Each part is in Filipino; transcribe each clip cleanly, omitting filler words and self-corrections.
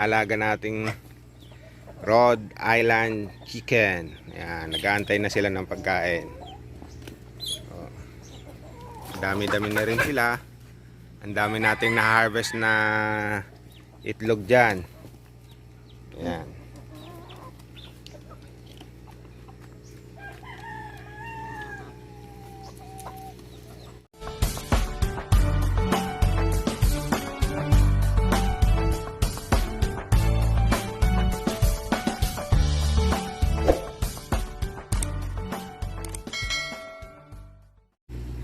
alaga nating Rhode Island chicken. Ayan, nag-aantay na sila ng pagkain. Dami-dami na rin sila. Ang dami nating na-harvest na itlog dyan. Ayan.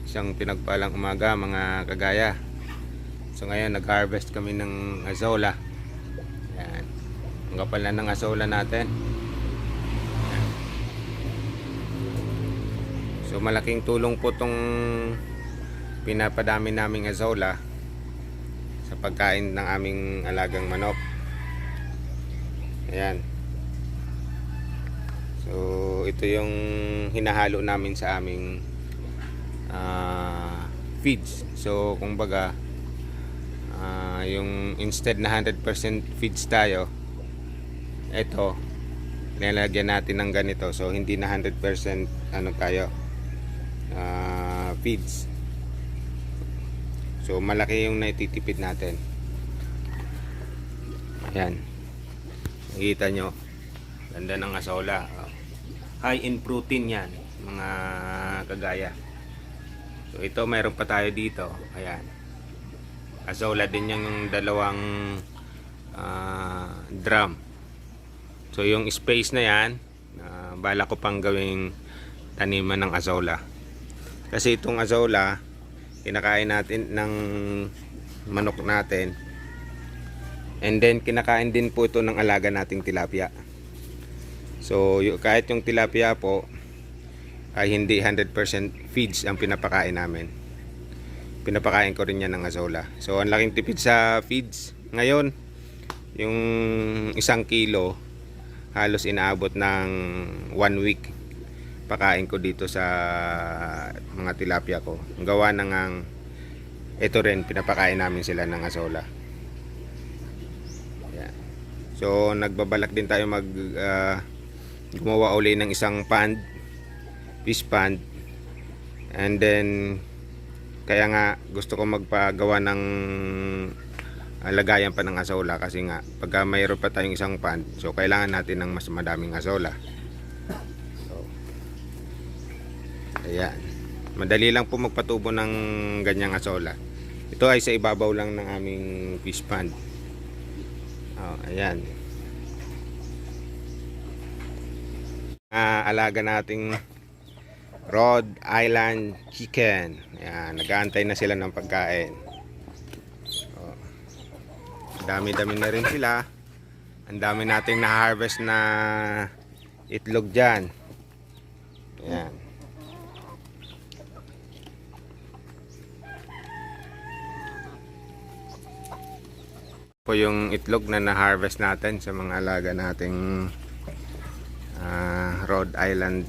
Isang pinagpalang umaga mga kagaya. So ngayon nag-harvest kami ng azola. Ayan. Ang kapal na ng azola natin. Ayan. So malaking tulong po tong pinapadami naming azola sa pagkain ng aming alagang manok. Ayan. So ito yung hinahalo namin sa aming feeds. So kumbaga yung instead na 100% feeds tayo, ito nilalagyan natin ng ganito. So hindi na 100% ano tayo feeds. So malaki yung naititipid natin. Ayan, nakikita nyo, ganda ng azola. High in protein yan mga kagaya. So ito mayroon pa tayo dito. Ayan, azola din yung dalawang drum. So yung space na yan, bala ko pang gawing taniman ng azola. Kasi itong azola kinakain natin ng manok natin, and then kinakain din po ito ng alaga nating tilapia. So kahit yung tilapia po ay hindi 100% feeds ang pinapakain namin, pinapakain ko rin yan ng azola. So ang laking tipid sa feeds ngayon. Yung 1 kilo halos inaabot ng 1 week pakain ko dito sa mga tilapia ko. Gawa na ngang ito rin pinapakain namin sila ng azola. Yan. So nagbabalak din tayo gumawa uli ng isang pond, fish pond, and then kaya nga gusto ko magpagawa ng lagayan pa ng azola, kasi nga pagka mayroon pa tayong isang pond, so kailangan natin ng mas madaming azola. So ayan, madali lang po magpatubo ng ganyang azola. Ito ay sa ibabaw lang ng aming fish pond. Ayan, alaga nating Rhode Island chicken. Ayan, nag-aantay na sila ng pagkain. Dami-dami na rin sila. Ang dami nating na-harvest na itlog dyan. Ayan. Po yung itlog na na-harvest natin sa mga alaga nating Rhode Island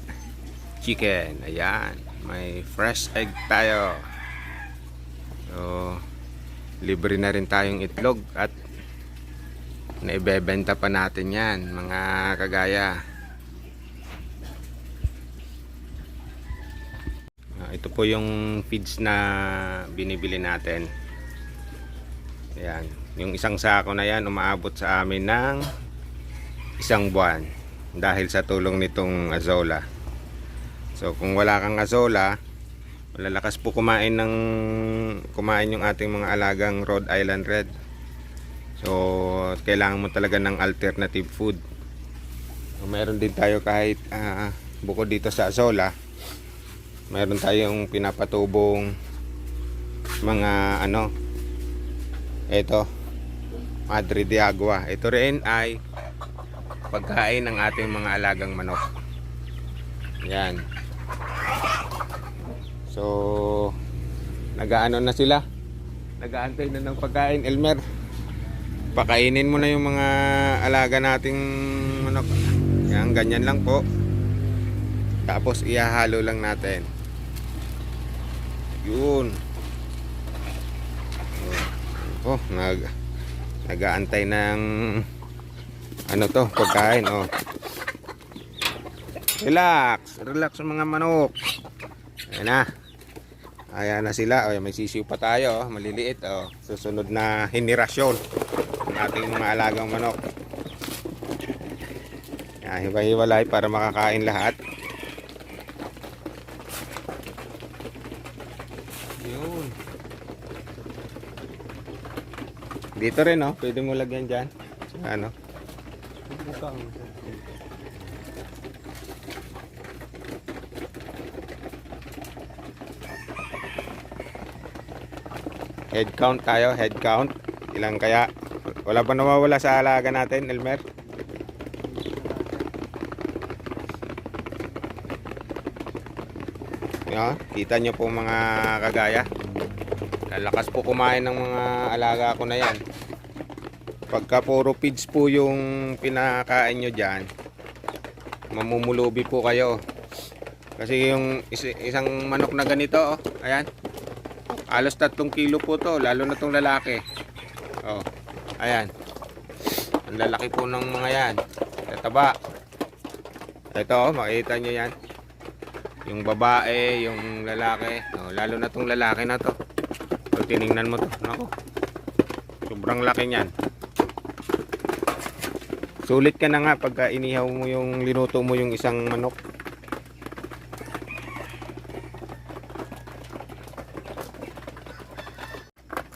chicken. Ayan, may fresh egg tayo. So libre na rin tayong itlog at naibebenta pa natin yan mga kagaya. Ito po yung feeds na binibili natin. Ayan, yung isang sako na yan umaabot sa amin ng 1 buwan dahil sa tulong nitong azola. So kung wala kang azola, malalakas po kumain yung ating mga alagang Rhode Island Red. So kailangan mo talaga ng alternative food. So, meron din tayo kahit bukod dito sa azola, meron tayong pinapatubong mga ito, Madre de Agua. Ito rin ay pagkain ng ating mga alagang manok. Yan. So nagaano na sila, nagaantay na ng pagkain. Elmer, pakainin mo na yung mga alaga nating manok. Yan, ganyan lang po. Tapos ihahalo lang natin. Yun. Oh, nagaantay ng ano to, pagkain, oh. Relax, relax ang mga manok. Ayan na. Ayan na sila. Oh, may sisiw pa tayo, oh. Maliliit, oh. Susunod na henerasyon ng ating mga alagang manok. Ayan, hiwa-hiwalay para makakain lahat. Yun. Dito rin, oh. Pwede mo lagyan dyan. Ano? Head count tayo, head count. Ilang kaya? Wala pa nawawala sa alaga natin, Elmer? Yo, kita nyo po mga kagaya. Lalakas po kumain ng mga alaga ko na yan. Pagka puro feeds po yung pinakain nyo dyan, mamumulubi po kayo. Kasi yung isang manok na ganito, oh, ayan. Alos 3 kilo po to, lalo na tong lalaki. Oh, ayan. Ang lalaki po ng mga yan. Tataba. Ito, oh, makita nyo yan. Yung babae, yung lalaki. Oh, lalo na tong lalaki na to. So, tiningnan mo to. Nako. Sobrang laki niyan. Sulit ka na nga pagka inihaw mo yung linuto mo yung isang manok.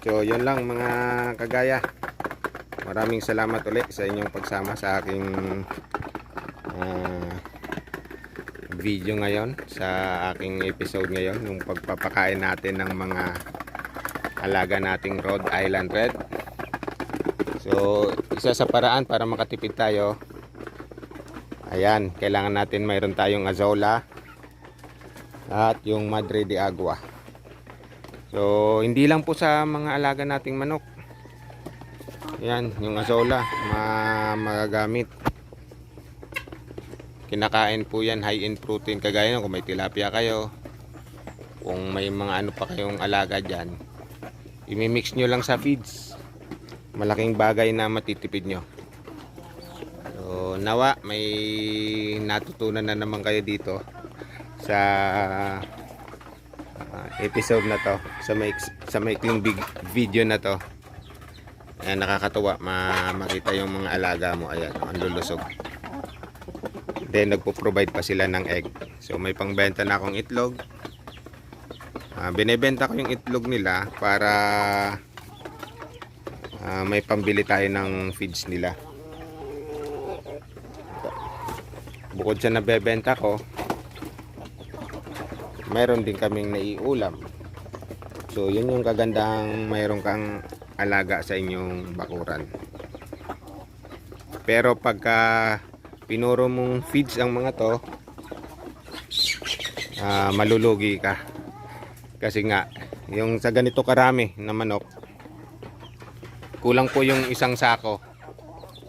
So, yun lang mga kagaya. Maraming salamat ulit sa inyong pagsama sa aking video ngayon, sa aking episode ngayon, yung pagpapakain natin ng mga alaga nating Rhode Island Red. So, isa sa paraan para makatipid tayo, ayan, kailangan natin mayroon tayong Azola at yung Madre de Agua. So, hindi lang po sa mga alaga nating manok. Ayan, yung Azola, magagamit. Kinakain po yan, high in protein. Kagaya kung may tilapia kayo, kung may mga ano pa kayong alaga dyan, imimix nyo lang sa feeds. Malaking bagay na matitipid nyo. So, nawa, may natutunan na naman kayo dito sa episode na to, sa maikling big video na to. Ayan, nakakatuwa makita yung mga alaga mo. Ayan, ang lulusog. Then nagpo-provide pa sila ng egg. So may pangbenta na akong itlog. Binebenta ko yung itlog nila para may pambili tayo ng feeds nila. Bukod sa nabebenta ko, mayroon din kaming naiulam. So yun yung kagandang mayroon kang alaga sa inyong bakuran. Pero pagka pinuro mong feeds ang mga to, malulugi ka. Kasi nga, yung sa ganito karami na manok, kulang po yung isang sako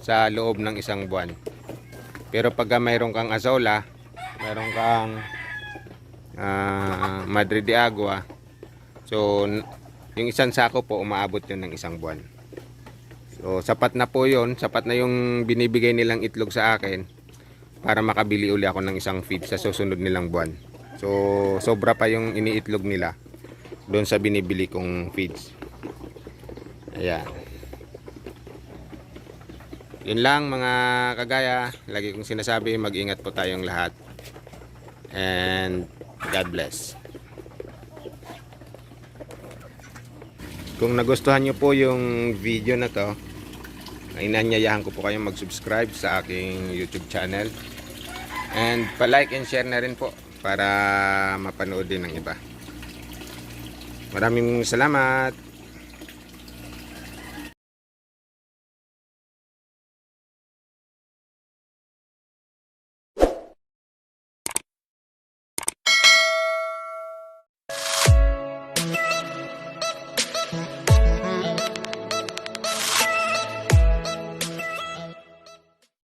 sa loob ng isang buwan. Pero pagka mayroon kang Azola, mayroon kang Madre de Agua, so yung isang sako po umaabot yun ng isang buwan. So sapat na po yun, sapat na yung binibigay nilang itlog sa akin para makabili uli ako ng isang feed sa susunod nilang buwan. So sobra pa yung iniitlog nila doon sa binibili kong feeds. Ayan. Yun lang mga kagaya, lagi kong sinasabi, mag-ingat po tayong lahat. And God bless. Kung nagustuhan nyo po yung video na to, ay nanyayahan ko po kayong mag-subscribe sa aking YouTube channel. And pa-like and share na rin po para mapanood din ng iba. Maraming salamat.